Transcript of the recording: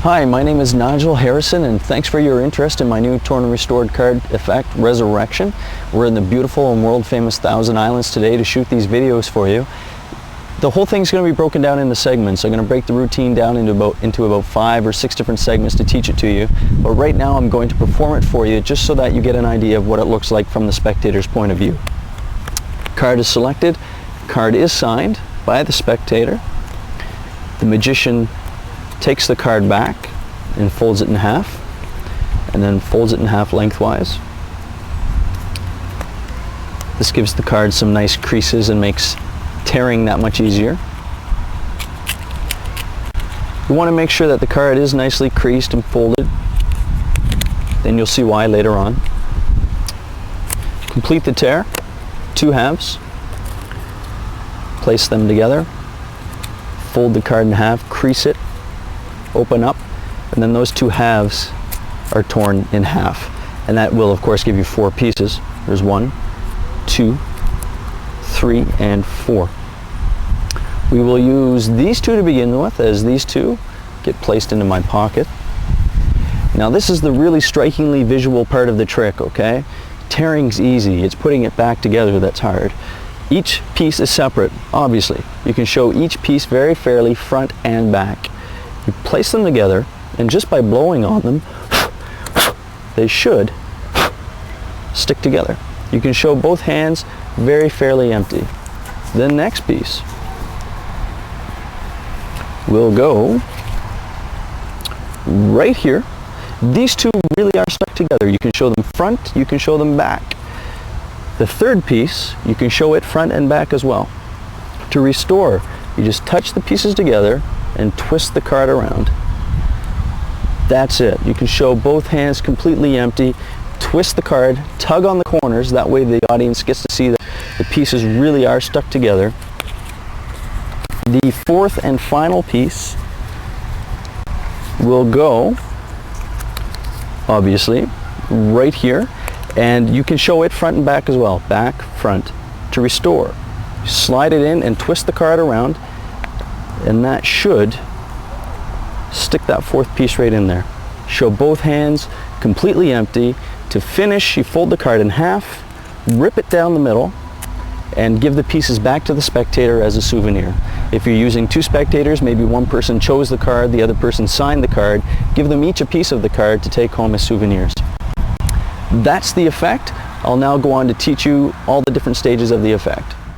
Hi, my name is Nigel Harrison, and thanks for your interest in my new torn and restored card effect, Resurrxion. We're in the beautiful and world-famous Thousand Islands today to shoot these videos for you. The whole thing's going to be broken down into segments. I'm going to break the routine down into about 5 or 6 different segments to teach it to you. But right now I'm going to perform it for you just so that you get an idea of what it looks like from the spectator's point of view. Card is selected. Card is signed by the spectator. The magician takes the card back and folds it in half, and then folds it in half lengthwise. This gives the card some nice creases and makes tearing that much easier. You want to make sure that the card is nicely creased and folded. Then you'll see why later on. Complete the tear, 2 halves. Place them together. Fold the card in half, crease it, open up, and then those 2 halves are torn in half. And that will of course give you 4 pieces. There's 1, 2, 3, and 4. We will use these 2 to begin with, as these 2 get placed into my pocket. Now this is the really strikingly visual part of the trick, okay? Tearing's easy, it's putting it back together that's hard. Each piece is separate, obviously. You can show each piece very fairly front and back. You place them together, and just by blowing on them, they should stick together. You can show both hands very fairly empty. The next piece will go right here. These 2 really are stuck together. You can show them front, you can show them back. The third piece, you can show it front and back as well. To restore, you just touch the pieces together and twist the card around. That's it. You can show both hands completely empty, twist the card, tug on the corners, that way the audience gets to see that the pieces really are stuck together. The fourth and final piece will go, obviously, right here, and you can show it front and back as well. Back, front. To restore, slide it in and twist the card around, and that should stick that 4th piece right in there. Show both hands completely empty. To finish, you fold the card in half, rip it down the middle, and give the pieces back to the spectator as a souvenir. If you're using 2 spectators, maybe one person chose the card, the other person signed the card, give them each a piece of the card to take home as souvenirs. That's the effect. I'll now go on to teach you all the different stages of the effect.